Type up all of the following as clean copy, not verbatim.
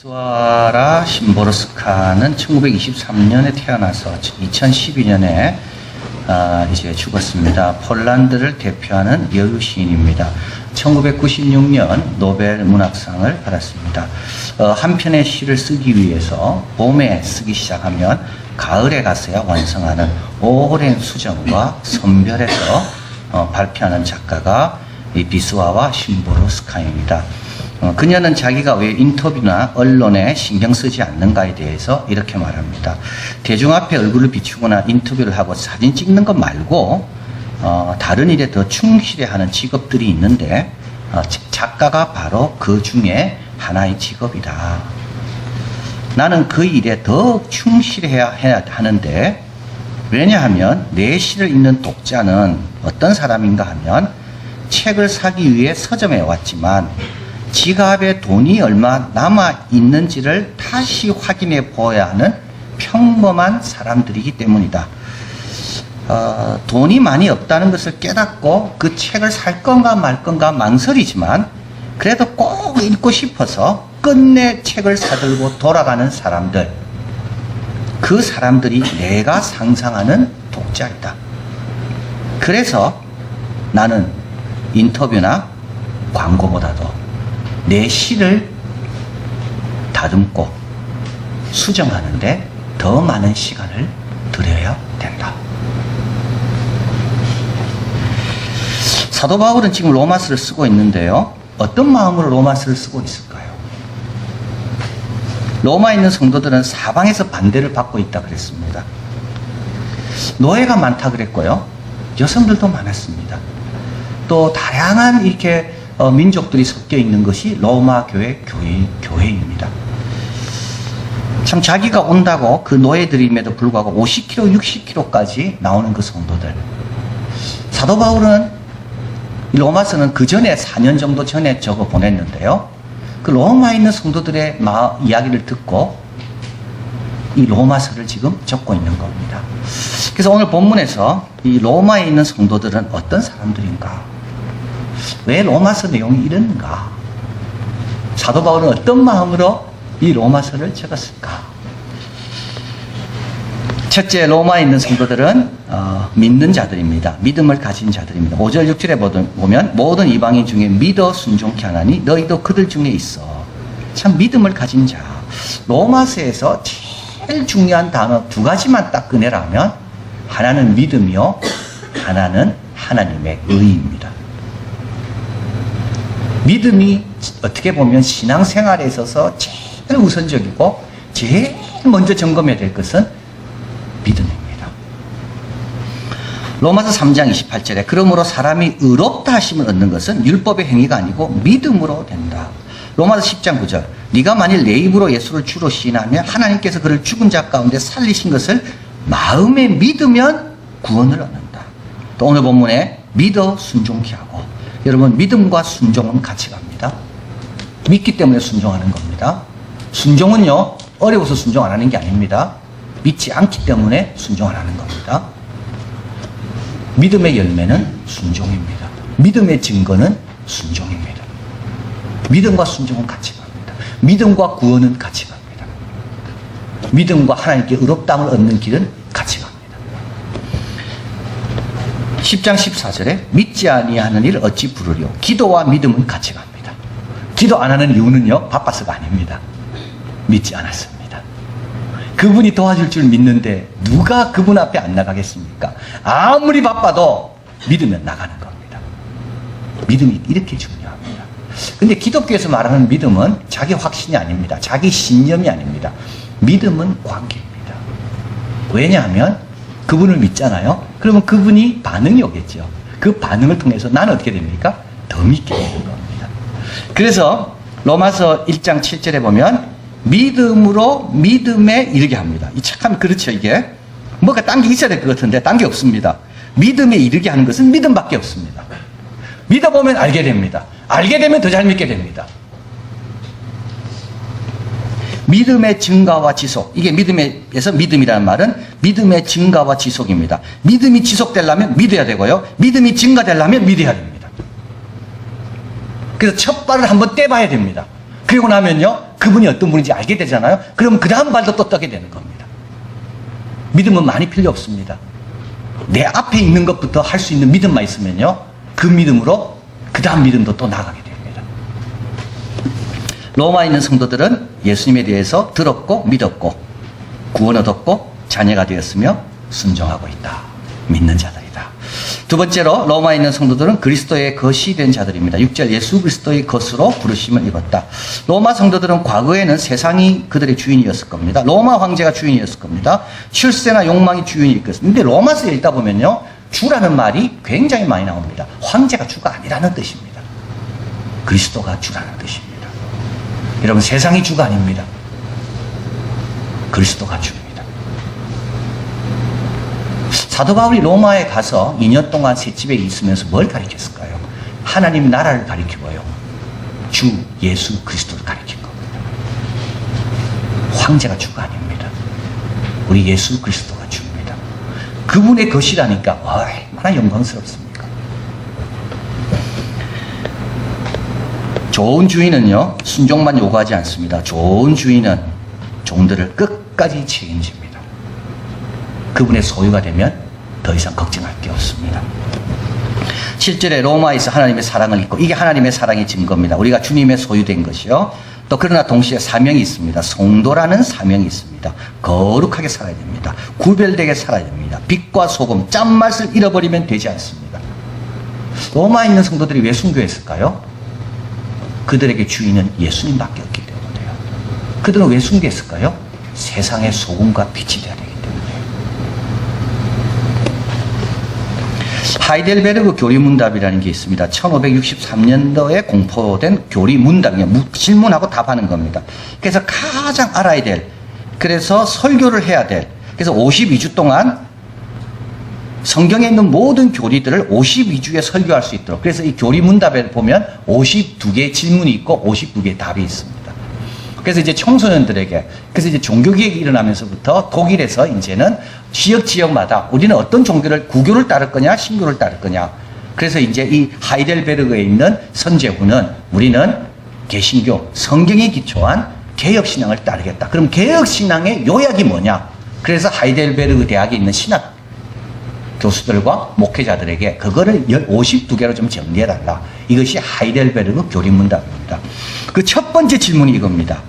비스와라 심보르스카는 1923년에 태어나서 2012년에 이제 죽었습니다. 폴란드를 대표하는 여유 시인입니다. 1996년 노벨 문학상을 받았습니다. 한 편의 시를 쓰기 위해서 봄에 쓰기 시작하면 가을에 가서야 완성하는 오랜 수정과 선별해서 발표하는 작가가 이 비스와와 심보르스카입니다. 그녀는 자기가 왜 인터뷰나 언론에 신경 쓰지 않는가에 대해서 이렇게 말합니다. 대중 앞에 얼굴을 비추거나 인터뷰를 하고 사진 찍는 것 말고 다른 일에 더 충실해하는 직업들이 있는데 작가가 바로 그 중에 하나의 직업이다. 나는 그 일에 더 충실해야 하는데 왜냐하면 내 시를 읽는 독자는 어떤 사람인가 하면 책을 사기 위해 서점에 왔지만 지갑에 돈이 얼마 남아 있는지를 다시 확인해 보아야 하는 평범한 사람들이기 때문이다. 돈이 많이 없다는 것을 깨닫고 그 책을 살 건가 말 건가 망설이지만 그래도 꼭 읽고 싶어서 끝내 책을 사들고 돌아가는 사람들, 그 사람들이 내가 상상하는 독자이다. 그래서 나는 인터뷰나 광고보다도 내 시를 다듬고 수정하는데 더 많은 시간을 들여야 된다. 사도 바울은 지금 로마서를 쓰고 있는데요. 어떤 마음으로 로마서를 쓰고 있을까요? 로마에 있는 성도들은 사방에서 반대를 받고 있다 그랬습니다. 노예가 많다 그랬고요. 여성들도 많았습니다. 또 다양한 이렇게 민족들이 섞여 있는 것이 로마 교회입니다. 참 자기가 온다고 그 노예들임에도 불구하고 50km, 60km까지 나오는 그 성도들. 사도 바울은 로마서는 그 전에 4년 정도 전에 적어 보냈는데요. 그 로마에 있는 성도들의 이야기를 듣고 이 로마서를 지금 적고 있는 겁니다. 그래서 오늘 본문에서 이 로마에 있는 성도들은 어떤 사람들인가? 왜 로마서 내용이 이런가? 사도 바울은 어떤 마음으로 이 로마서를 적었을까? 첫째, 로마에 있는 성도들은 믿는 자들입니다. 믿음을 가진 자들입니다. 5절 6절에 보면 모든 이방인 중에 믿어 순종케 하나니 너희도 그들 중에 있어. 참 믿음을 가진 자. 로마서에서 제일 중요한 단어 두 가지만 딱 꺼내라면 하나는 믿음이요, 하나는 하나님의 의입니다. 믿음이 어떻게 보면 신앙생활에 있어서 제일 우선적이고 제일 먼저 점검해야 될 것은 믿음입니다. 로마서 3장 28절에 그러므로 사람이 의롭다 하심을 얻는 것은 율법의 행위가 아니고 믿음으로 된다. 로마서 10장 9절 네가 만일 내 입으로 예수를 주로 시인하면 하나님께서 그를 죽은 자 가운데 살리신 것을 마음에 믿으면 구원을 얻는다. 또 오늘 본문에 믿어 순종케 하고, 여러분 믿음과 순종은 같이 갑니다. 믿기 때문에 순종하는 겁니다. 순종은요 어려워서 순종 안 하는 게 아닙니다. 믿지 않기 때문에 순종 안 하는 겁니다. 믿음의 열매는 순종입니다. 믿음의 증거는 순종입니다. 믿음과 순종은 같이 갑니다. 믿음과 구원은 같이 갑니다. 믿음과 하나님께 의롭다함을 얻는 길은 같이 갑니다. 10장 14절에 믿지 아니하는 일을 어찌 부르리요. 기도와 믿음은 같이 갑니다. 기도 안 하는 이유는요 바빠서가 아닙니다. 믿지 않았습니다. 그분이 도와줄 줄 믿는데 누가 그분 앞에 안 나가겠습니까? 아무리 바빠도 믿으면 나가는 겁니다. 믿음이 이렇게 중요합니다. 근데 기독교에서 말하는 믿음은 자기 확신이 아닙니다. 자기 신념이 아닙니다. 믿음은 관계입니다. 왜냐하면 그분을 믿잖아요. 그러면 그분이 반응이 오겠죠. 그 반응을 통해서 나는 어떻게 됩니까? 더 믿게 되는 겁니다. 그래서 로마서 1장 7절에 보면 믿음으로 믿음에 이르게 합니다. 이 착하면 그렇죠. 이게 뭐가 딴 게 있어야 될 것 같은데 딴 게 없습니다. 믿음에 이르게 하는 것은 믿음밖에 없습니다. 믿어보면 알게 됩니다. 알게 되면 더 잘 믿게 됩니다. 믿음의 증가와 지속. 이게 믿음에서 믿음이라는 말은 믿음의 증가와 지속입니다. 믿음이 지속되려면 믿어야 되고요. 믿음이 증가되려면 믿어야 됩니다. 그래서 첫 발을 한번 떼봐야 됩니다. 그리고 나면요 그분이 어떤 분인지 알게 되잖아요. 그러면 그 다음 발도 또 떠게 되는 겁니다. 믿음은 많이 필요 없습니다. 내 앞에 있는 것부터 할 수 있는 믿음만 있으면요, 그 믿음으로 그 다음 믿음도 또 나가게 됩니다. 로마에 있는 성도들은 예수님에 대해서 들었고 믿었고 구원 얻었고 자녀가 되었으며 순종하고 있다. 믿는 자들이다. 두 번째로 로마에 있는 성도들은 그리스도의 것이 된 자들입니다. 6절 예수 그리스도의 것으로 부르심을 입었다. 로마 성도들은 과거에는 세상이 그들의 주인이었을 겁니다. 로마 황제가 주인이었을 겁니다. 출세나 욕망이 주인이었습니다. 근데 로마서에 읽다 보면요, 주라는 말이 굉장히 많이 나옵니다. 황제가 주가 아니라는 뜻입니다. 그리스도가 주라는 뜻입니다. 여러분, 세상이 주가 아닙니다. 그리스도가 주입니다. 사도 바울이 로마에 가서 2년 동안 셋집에 있으면서 뭘 가르쳤을까요? 하나님 나라를 가르치고요, 주 예수 그리스도를 가르친 겁니다. 황제가 주가 아닙니다. 우리 예수 그리스도가 주입니다. 그분의 것이라니까 얼마나 영광스럽습니까? 좋은 주인은요, 순종만 요구하지 않습니다. 좋은 주인은 종들을 끝까지 책임집니다. 그분의 소유가 되면 더 이상 걱정할 게 없습니다. 7절에 로마에서 하나님의 사랑을 잊고, 이게 하나님의 사랑의 증거입니다. 우리가 주님의 소유된 것이요. 또 그러나 동시에 사명이 있습니다. 성도라는 사명이 있습니다. 거룩하게 살아야 됩니다. 구별되게 살아야 됩니다. 빛과 소금, 짠맛을 잃어버리면 되지 않습니다. 로마에 있는 성도들이 왜 순교했을까요? 그들에게 주인은 예수님밖에 없기 때문에요. 그들은 왜 순교했을까요? 세상의 소금과 빛이 되어야 되기 때문에. 하이델베르그 교리문답이라는 게 있습니다. 1563년도에 공포된 교리문답이에요. 질문하고 답하는 겁니다. 그래서 가장 알아야 될, 그래서 설교를 해야 될, 그래서 52주 동안 성경에 있는 모든 교리들을 52주에 설교할 수 있도록, 그래서 이 교리문답에 보면 52개의 질문이 있고 52개의 답이 있습니다. 그래서 이제 청소년들에게, 그래서 이제 종교개혁이 일어나면서부터 독일에서 이제는 지역마다 우리는 어떤 종교를, 구교를 따를 거냐, 신교를 따를 거냐. 그래서 이제 이 하이델베르그에 있는 선제후는 우리는 개신교, 성경에 기초한 개혁신앙을 따르겠다. 그럼 개혁신앙의 요약이 뭐냐? 그래서 하이델베르그 대학에 있는 신학 교수들과 목회자들에게 그거를 52개로 좀 정리해달라. 이것이 하이델베르그 교리문답입니다. 그 첫 번째 질문이 이겁니다.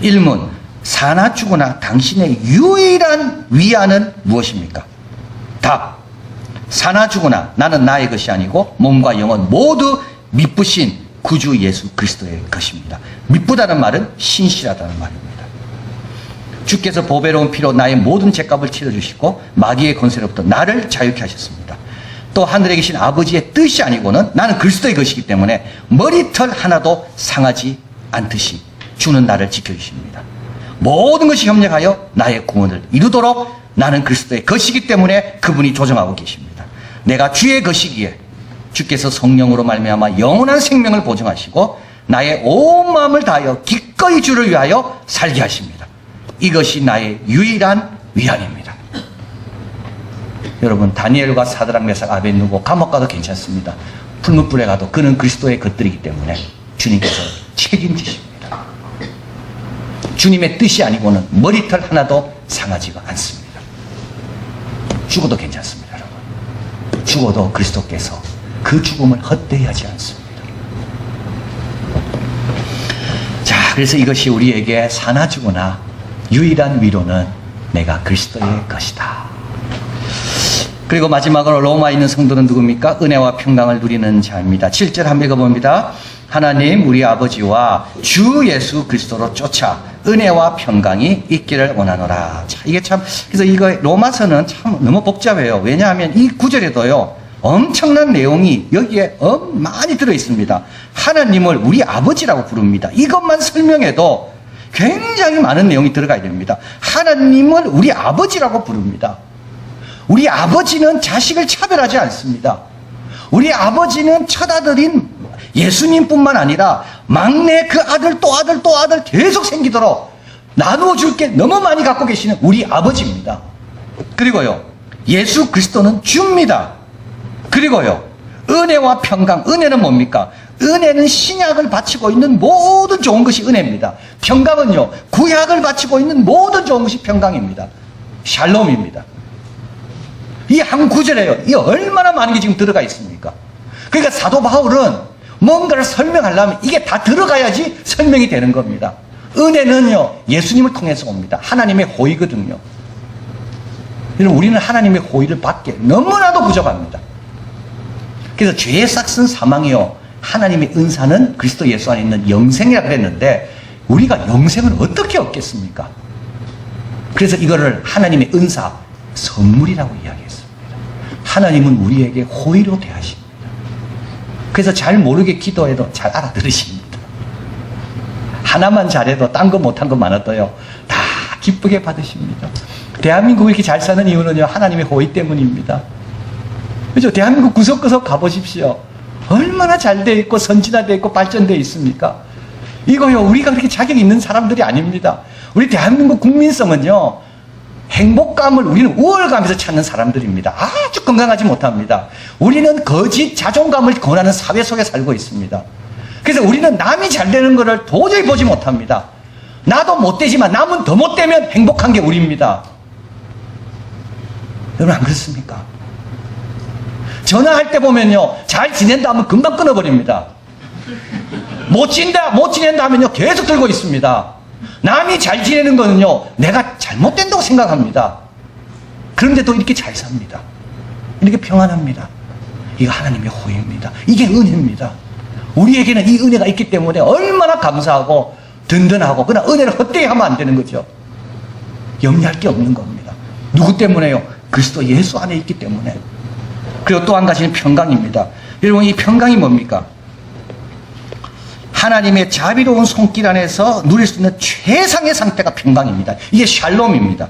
1문, 사나 죽으나 당신의 유일한 위안은 무엇입니까? 답, 사나 죽으나 나는 나의 것이 아니고 몸과 영혼 모두 미쁘신 구주 예수 그리스도의 것입니다. 미쁘다는 말은 신실하다는 말입니다. 주께서 보배로운 피로 나의 모든 죄값을 치러주시고 마귀의 권세로부터 나를 자유케 하셨습니다. 또 하늘에 계신 아버지의 뜻이 아니고는 나는 그리스도의 것이기 때문에 머리털 하나도 상하지 않듯이 주는 나를 지켜주십니다. 모든 것이 협력하여 나의 구원을 이루도록 나는 그리스도의 것이기 때문에 그분이 조정하고 계십니다. 내가 주의 것이기에 주께서 성령으로 말미암아 영원한 생명을 보증하시고 나의 온 마음을 다하여 기꺼이 주를 위하여 살게 하십니다. 이것이 나의 유일한 위안입니다. 여러분, 다니엘과 사드락 메삭 아벳느고 감옥 가도 괜찮습니다. 풀무불에 가도 그는 그리스도의 것들이기 때문에 주님께서 책임지십니다. 주님의 뜻이 아니고는 머리털 하나도 상하지가 않습니다. 죽어도 괜찮습니다, 여러분. 죽어도 그리스도께서 그 죽음을 헛되이 하지 않습니다. 자, 그래서 이것이 우리에게 사나 죽으나 유일한 위로는 내가 그리스도의 것이다. 그리고 마지막으로 로마에 있는 성도는 누굽니까? 은혜와 평강을 누리는 자입니다. 7절 한번 읽어봅니다. 하나님 우리 아버지와 주 예수 그리스도로 쫓아 은혜와 평강이 있기를 원하노라. 자, 이게 참, 그래서 이거 로마서는 참 너무 복잡해요. 왜냐하면 이 구절에도요, 엄청난 내용이 여기에 많이 들어 있습니다. 하나님을 우리 아버지라고 부릅니다. 이것만 설명해도 굉장히 많은 내용이 들어가야 됩니다. 하나님을 우리 아버지라고 부릅니다. 우리 아버지는 자식을 차별하지 않습니다. 우리 아버지는 첫아들인 예수님뿐만 아니라 막내 그 아들 또 아들 또 아들 계속 생기도록 나누어 줄 게 너무 많이 갖고 계시는 우리 아버지입니다. 그리고요, 예수 그리스도는 주입니다. 그리고요, 은혜와 평강, 은혜는 뭡니까? 은혜는 신약을 바치고 있는 모든 좋은 것이 은혜입니다. 평강은요, 구약을 바치고 있는 모든 좋은 것이 평강입니다. 샬롬입니다. 이 한 구절에요, 이 얼마나 많은 게 지금 들어가 있습니까? 그러니까 사도 바울은 뭔가를 설명하려면 이게 다 들어가야지 설명이 되는 겁니다. 은혜는요, 예수님을 통해서 옵니다. 하나님의 호의거든요. 여러분, 우리는 하나님의 호의를 받기에 너무나도 부족합니다. 그래서 죄의 싹슨 사망이요, 하나님의 은사는 그리스도 예수 안에 있는 영생이라고 그랬는데, 우리가 영생을 어떻게 얻겠습니까? 그래서 이거를 하나님의 은사, 선물이라고 이야기했습니다. 하나님은 우리에게 호의로 대하십니다. 그래서 잘 모르게 기도해도 잘 알아들으십니다. 하나만 잘해도 딴 거 못한 거 많아도요, 다 기쁘게 받으십니다. 대한민국이 이렇게 잘 사는 이유는요, 하나님의 호의 때문입니다. 그죠? 대한민국 구석구석 가보십시오. 얼마나 잘 돼 있고 선진화되어 있고 발전되어 있습니까? 이거요, 우리가 그렇게 자격이 있는 사람들이 아닙니다. 우리 대한민국 국민성은요, 행복감을 우리는 우월감에서 찾는 사람들입니다. 아주 건강하지 못합니다. 우리는 거짓 자존감을 권하는 사회 속에 살고 있습니다. 그래서 우리는 남이 잘 되는 것을 도저히 보지 못합니다. 나도 못되지만 남은 더 못되면 행복한 게 우리입니다. 여러분, 안 그렇습니까? 전화할 때 보면요, 잘 지낸다 하면 금방 끊어버립니다. 못 지낸다 하면요, 계속 들고 있습니다. 남이 잘 지내는 거는요, 내가 잘못된다고 생각합니다. 그런데도 이렇게 잘 삽니다. 이렇게 평안합니다. 이거 하나님의 호의입니다. 이게 은혜입니다. 우리에게는 이 은혜가 있기 때문에 얼마나 감사하고 든든하고, 그러나 은혜를 헛되이 하면 안 되는 거죠. 염려할 게 없는 겁니다. 누구 때문에요? 그리스도 예수 안에 있기 때문에. 그리고 또 한 가지는 평강입니다. 여러분, 이 평강이 뭡니까? 하나님의 자비로운 손길 안에서 누릴 수 있는 최상의 상태가 평강입니다. 이게 샬롬입니다.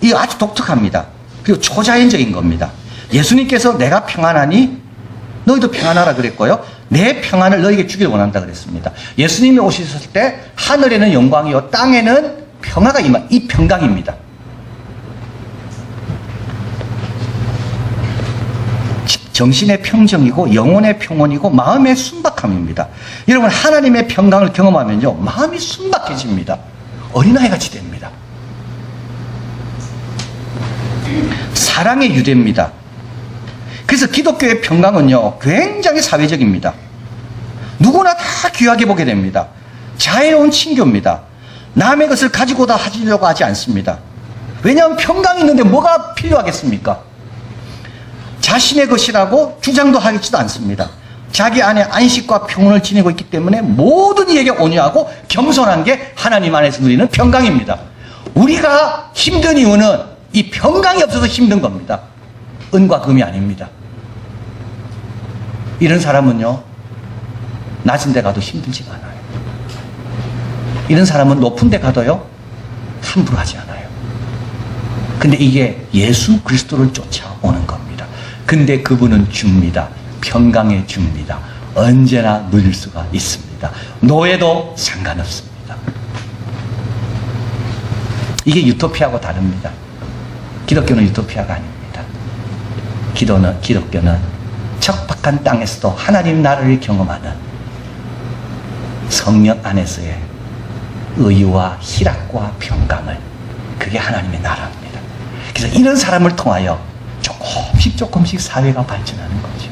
이게 아주 독특합니다. 그리고 초자연적인 겁니다. 예수님께서 내가 평안하니 너희도 평안하라 그랬고요, 내 평안을 너희에게 주기를 원한다 그랬습니다. 예수님이 오셨을 때 하늘에는 영광이요, 땅에는 평화가 임한, 이 평강입니다. 정신의 평정이고 영혼의 평온이고 마음의 순박함입니다. 여러분, 하나님의 평강을 경험하면요, 마음이 순박해집니다. 어린아이같이 됩니다. 사랑의 유대입니다. 그래서 기독교의 평강은요, 굉장히 사회적입니다. 누구나 다 귀하게 보게 됩니다. 자애로운 친교입니다. 남의 것을 가지고다 하려고 하지 않습니다. 왜냐하면 평강이 있는데 뭐가 필요하겠습니까? 자신의 것이라고 주장도 하지도 않습니다. 자기 안에 안식과 평온을 지니고 있기 때문에 모든 이에게 온유하고 겸손한 게 하나님 안에서 누리는 평강입니다. 우리가 힘든 이유는 이 평강이 없어서 힘든 겁니다. 은과 금이 아닙니다. 이런 사람은요, 낮은 데 가도 힘들지가 않아요. 이런 사람은 높은 데 가도요, 함부로 하지 않아요. 근데 이게 예수 그리스도를 쫓아오는 겁니다. 근데 그분은 줍니다. 평강의 줍니다. 언제나 누릴 수가 있습니다. 노예도 상관없습니다. 이게 유토피아하고 다릅니다. 기독교는 유토피아가 아닙니다. 기독교는 척박한 땅에서도 하나님 나라를 경험하는 성령 안에서의 의와 희락과 평강을, 그게 하나님의 나라입니다. 그래서 이런 사람을 통하여 조금씩 사회가 발전하는 거죠.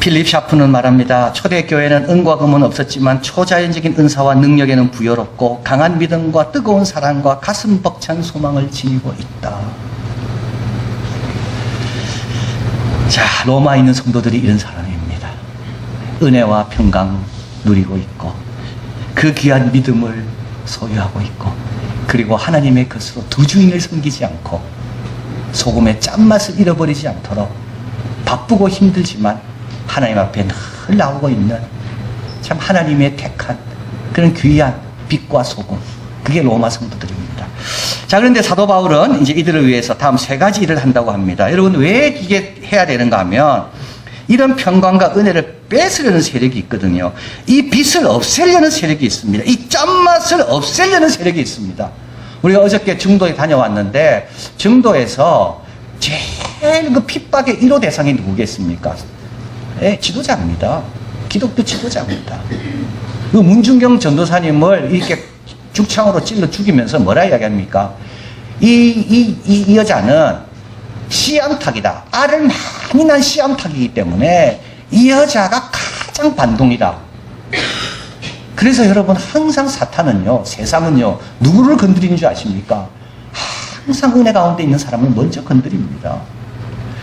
필립 샤프는 말합니다. 초대교회는 은과 금은 없었지만 초자연적인 은사와 능력에는 부여롭고 강한 믿음과 뜨거운 사랑과 가슴 벅찬 소망을 지니고 있다. 자, 로마에 있는 성도들이 이런 사람입니다. 은혜와 평강 누리고 있고, 그 귀한 믿음을 소유하고 있고, 그리고 하나님의 것으로 두 주인을 섬기지 않고 소금의 짠맛을 잃어버리지 않도록 바쁘고 힘들지만 하나님 앞에 늘 나오고 있는 참 하나님의 택한 그런 귀한 빛과 소금, 그게 로마 성도들입니다. 자, 그런데 사도 바울은 이제 이들을 위해서 다음 세 가지 일을 한다고 합니다. 여러분, 왜 이게 해야 되는가 하면, 이런 평강과 은혜를 뺏으려는 세력이 있거든요. 이 빛을 없애려는 세력이 있습니다. 이 짠맛을 없애려는 세력이 있습니다. 우리가 어저께 중도에 다녀왔는데, 중도에서 제일 그 핍박의 1호 대상이 누구겠습니까? 예, 지도자입니다. 기독교 지도자입니다. 그 문중경 전도사님을 이렇게 죽창으로 찔러 죽이면서 뭐라 이야기합니까? 이 여자는 씨암탉이다. 알을 많이 난 씨암탉이기 때문에 이 여자가 가장 반동이다. 그래서 여러분 항상 사탄은요, 세상은요, 누구를 건드리는 줄 아십니까? 항상 은혜 가운데 있는 사람을 먼저 건드립니다.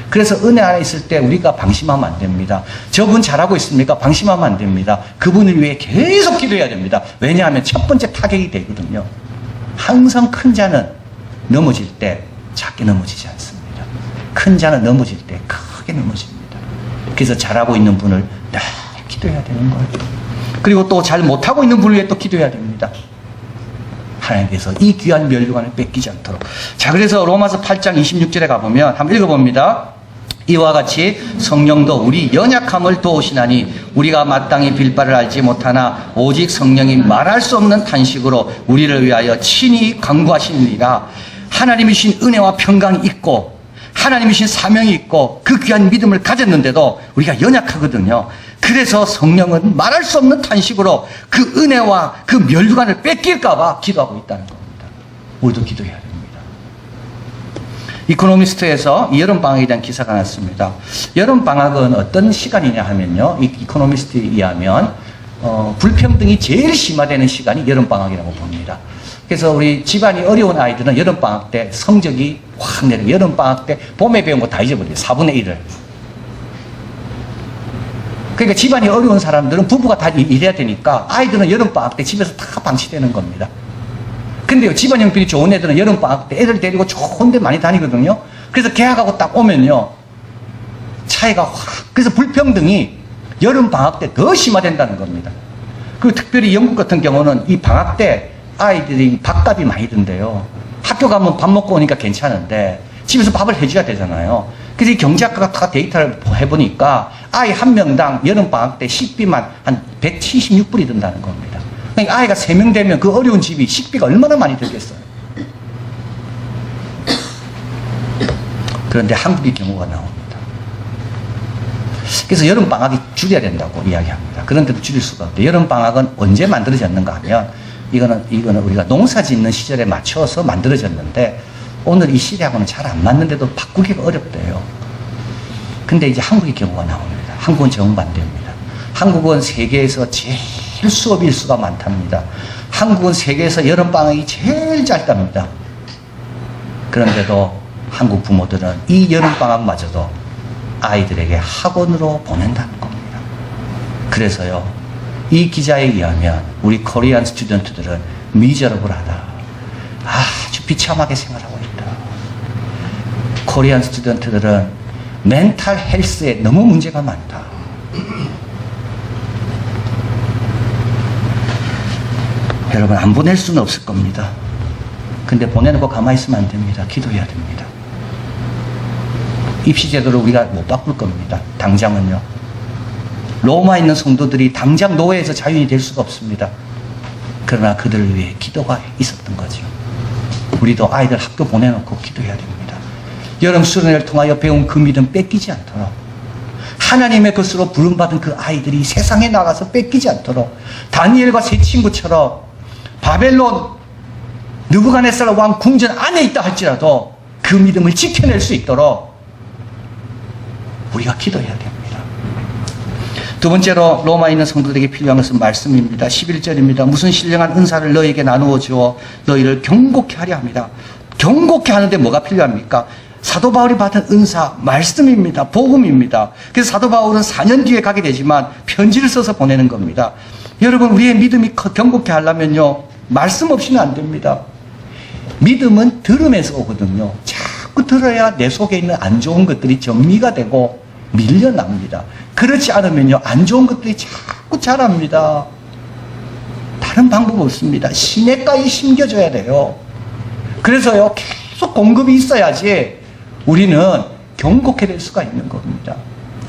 그래서 은혜 안에 있을 때 우리가 방심하면 안 됩니다. 저분 잘하고 있습니까? 방심하면 안 됩니다. 그분을 위해 계속 기도해야 됩니다. 왜냐하면 첫 번째 타격이 되거든요. 항상 큰 자는 넘어질 때 작게 넘어지지 않습니다. 큰 자는 넘어질 때 크게 넘어집니다. 그래서 잘하고 있는 분을 늘 기도해야 되는 거예요. 그리고 또 잘 못하고 있는 분을 위해 또 기도해야 됩니다. 하나님께서 이 귀한 멸류관을 뺏기지 않도록. 자, 그래서 로마서 8장 26절에 가보면 한번 읽어봅니다. 이와 같이 성령도 우리 연약함을 도우시나니 우리가 마땅히 빌 바를 알지 못하나 오직 성령이 말할 수 없는 탄식으로 우리를 위하여 친히 간구하시느니라. 하나님이 주신 은혜와 평강이 있고 하나님이 주신 사명이 있고 그 귀한 믿음을 가졌는데도 우리가 연약하거든요. 그래서 성령은 말할 수 없는 탄식으로 그 은혜와 그 멸류관을 뺏길까 봐 기도하고 있다는 겁니다. 우리도 기도해야 됩니다. 이코노미스트에서 여름방학에 대한 기사가 났습니다. 여름방학은 어떤 시간이냐 하면요, 이 이코노미스트에 의하면 불평등이 제일 심화되는 시간이 여름방학이라고 봅니다. 그래서 우리 집안이 어려운 아이들은 여름방학 때 성적이 확 내려요. 여름방학 때 봄에 배운 거 다 잊어버려요. 4분의 1을. 그러니까 집안이 어려운 사람들은 부부가 다 일해야 되니까 아이들은 여름방학 때 집에서 다 방치되는 겁니다. 근데요, 집안 형편이 좋은 애들은 여름방학 때 애들 데리고 좋은 데 많이 다니거든요. 그래서 개학하고 딱 오면요, 차이가 확, 그래서 불평등이 여름방학 때 더 심화된다는 겁니다. 그리고 특별히 영국 같은 경우는 이 방학 때 아이들이 밥값이 많이 든대요. 학교 가면 밥 먹고 오니까 괜찮은데 집에서 밥을 해줘야 되잖아요. 그래서 이 경제학과가 다 데이터를 해보니까 아이 한 명당 여름방학 때 식비만 한 176불이 든다는 겁니다. 그러니까 아이가 3명 되면 그 어려운 집이 식비가 얼마나 많이 들겠어요. 그런데 한국의 경우가 나옵니다. 그래서 여름방학이 줄여야 된다고 이야기합니다. 그런데도 줄일 수가 없대요. 여름방학은 언제 만들어졌는가 하면 이거는 우리가 농사 짓는 시절에 맞춰서 만들어졌는데 오늘 이 시대하고는 잘 안 맞는데도 바꾸기가 어렵대요. 근데 이제 한국의 경우가 나옵니다. 한국은 정반대입니다. 한국은 세계에서 제일 수업 일수가 많답니다. 한국은 세계에서 여름방학이 제일 짧답니다. 그런데도 한국 부모들은 이 여름방학마저도 아이들에게 학원으로 보낸다는 겁니다. 그래서요, 이 기자에 의하면 우리 코리안 스튜던트들은 미저러블하다, 아주 비참하게 생활하고 있다. 코리안 스튜던트들은 멘탈 헬스에 너무 문제가 많다. 여러분, 안 보낼 수는 없을 겁니다. 근데 보내놓고 가만히 있으면 안 됩니다. 기도해야 됩니다. 입시제도를 우리가 못 바꿀 겁니다. 당장은요. 로마에 있는 성도들이 당장 노예에서 자유인이 될 수가 없습니다. 그러나 그들을 위해 기도가 있었던 거죠. 우리도 아이들 학교 보내놓고 기도해야 됩니다. 여름 수련회를 통하여 배운 그 믿음 뺏기지 않도록, 하나님의 것으로 부름받은 그 아이들이 세상에 나가서 뺏기지 않도록, 다니엘과 세 친구처럼 바벨론 느부갓네살 왕 궁전 안에 있다 할지라도 그 믿음을 지켜낼 수 있도록 우리가 기도해야 됩니다. 두 번째로 로마에 있는 성도들에게 필요한 것은 말씀입니다. 11절입니다. 무슨 신령한 은사를 너희에게 나누어 주어 너희를 경고케 하려 합니다. 경고케 하는데 뭐가 필요합니까? 사도 바울이 받은 은사, 말씀입니다. 복음입니다. 그래서 사도 바울은 4년 뒤에 가게 되지만 편지를 써서 보내는 겁니다. 여러분, 우리의 믿음이 경고케 하려면요, 말씀 없이는 안 됩니다. 믿음은 들으면서 오거든요. 자꾸 들어야 내 속에 있는 안 좋은 것들이 정리가 되고 밀려납니다. 그렇지 않으면요, 안 좋은 것들이 자꾸 자랍니다. 다른 방법 없습니다. 시냇가에 심겨줘야 돼요. 그래서요, 계속 공급이 있어야지 우리는 경고케 될 수가 있는 겁니다.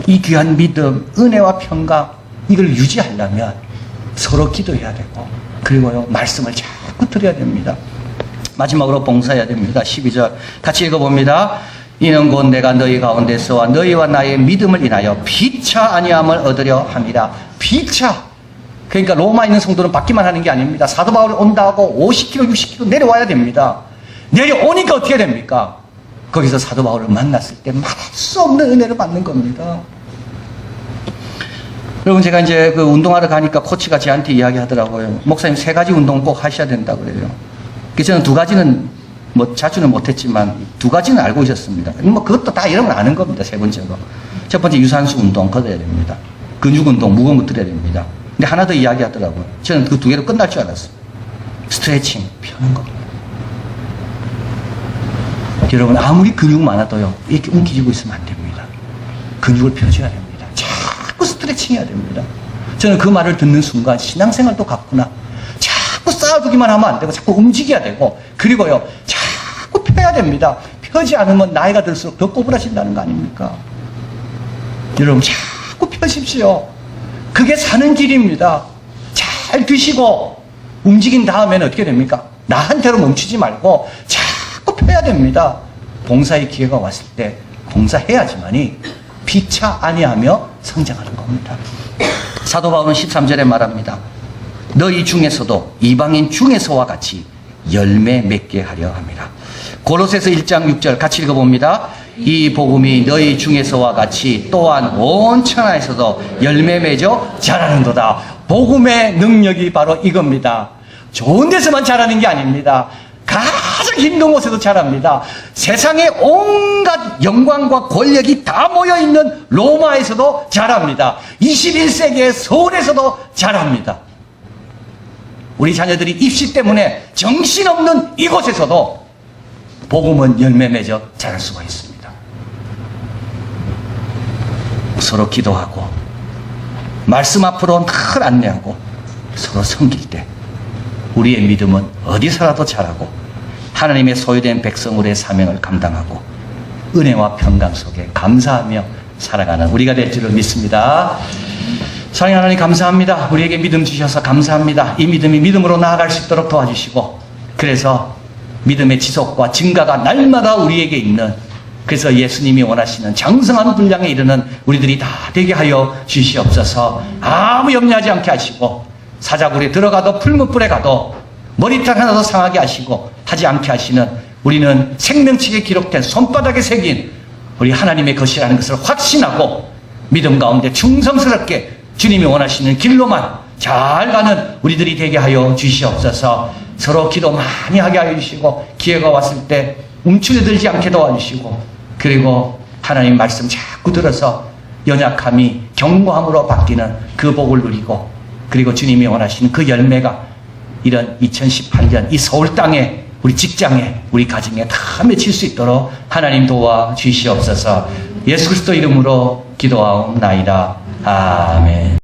이 귀한 믿음, 은혜와 평강, 이걸 유지하려면 서로 기도해야 되고, 그리고요, 말씀을 자꾸 드려야 됩니다. 마지막으로 봉사해야 됩니다. 12절 같이 읽어봅니다. 이는 곧 내가 너희 가운데서와 너희와 나의 믿음을 인하여 피차 아니함을 얻으려 함이라. 피차. 그러니까 로마에 있는 성도는 받기만 하는 게 아닙니다. 사도 바울이 온다고 50km, 60km 내려와야 됩니다. 내려오니까 어떻게 됩니까? 거기서 사도 바울을 만났을 때 말할 수 없는 은혜를 받는 겁니다. 여러분, 제가 이제 그 운동하러 가니까 코치가 저한테 이야기하더라고요. 목사님 3가지 운동 꼭 하셔야 된다 그래요. 그래서 저는 2가지는 뭐 자주는 못했지만 2가지는 알고 있었습니다. 뭐 그것도 다 여러분 아는 겁니다. 3번째가. 첫 번째 유산소 운동 그거 해야 됩니다. 근육 운동 무거운 거 들어야 됩니다. 근데 하나 더 이야기하더라고요. 저는 그 2개로 끝날 줄 알았어요. 스트레칭, 펴는 거. 여러분, 아무리 근육 많아도요, 이렇게 움켜쥐고 있으면 안 됩니다. 근육을 펴줘야 됩니다. 자꾸 스트레칭 해야 됩니다. 저는 그 말을 듣는 순간 신앙생활도 같구나. 자꾸 쌓아두기만 하면 안 되고 자꾸 움직여야 되고, 그리고요 자꾸 펴야 됩니다. 펴지 않으면 나이가 들수록 더 꼬부라진다는 거 아닙니까? 여러분, 자꾸 펴십시오. 그게 사는 길입니다. 잘 드시고 움직인 다음에는 어떻게 됩니까? 나한테로 멈추지 말고 자꾸 펴야 됩니다. 봉사의 기회가 왔을 때 봉사해야지만이 피차 아니하며 성장하는 겁니다. 사도 바울은 13절에 말합니다. 너희 중에서도 이방인 중에서와 같이 열매 맺게 하려 함이라. 고로새서 1장 6절 같이 읽어봅니다. 이 복음이 너희 중에서와 같이 또한 온 천하에서도 열매 맺어 자라는도다. 복음의 능력이 바로 이겁니다. 좋은 데서만 자라는 게 아닙니다. 가장 힘든 곳에도 자랍니다. 세상의 온갖 영광과 권력이 다 모여있는 로마에서도 자랍니다. 21세기의 서울에서도 자랍니다. 우리 자녀들이 입시 때문에 정신없는 이곳에서도 복음은 열매 맺어 자랄 수가 있습니다. 서로 기도하고 말씀 앞으로 늘 안내하고 서로 섬길 때 우리의 믿음은 어디서라도 자라고 하나님의 소유된 백성으로의 사명을 감당하고 은혜와 평강 속에 감사하며 살아가는 우리가 될 줄을 믿습니다. 사랑하는 하나님, 감사합니다. 우리에게 믿음 주셔서 감사합니다. 이 믿음이 믿음으로 나아갈 수 있도록 도와주시고, 그래서 믿음의 지속과 증가가 날마다 우리에게 있는, 그래서 예수님이 원하시는 장성한 분량에 이르는 우리들이 다 되게 하여 주시옵소서. 아무 염려하지 않게 하시고, 사자굴에 들어가도 풀무불에 가도 머리털 하나도 상하게 하시고 하지 않게 하시는, 우리는 생명책에 기록된 손바닥에 새긴 우리 하나님의 것이라는 것을 확신하고 믿음 가운데 충성스럽게 주님이 원하시는 길로만 잘 가는 우리들이 되게 하여 주시옵소서. 서로 기도 많이 하게 하여 주시고, 기회가 왔을 때 움츠러들지 않게 도와주시고, 그리고 하나님 말씀 자꾸 들어서 연약함이 견고함으로 바뀌는 그 복을 누리고, 그리고 주님이 원하시는 그 열매가 이런 2018년 이 서울 땅에, 우리 직장에, 우리 가정에 다 맺힐 수 있도록 하나님 도와 주시옵소서. 예수 그리스도 이름으로 기도하옵나이다. 아멘.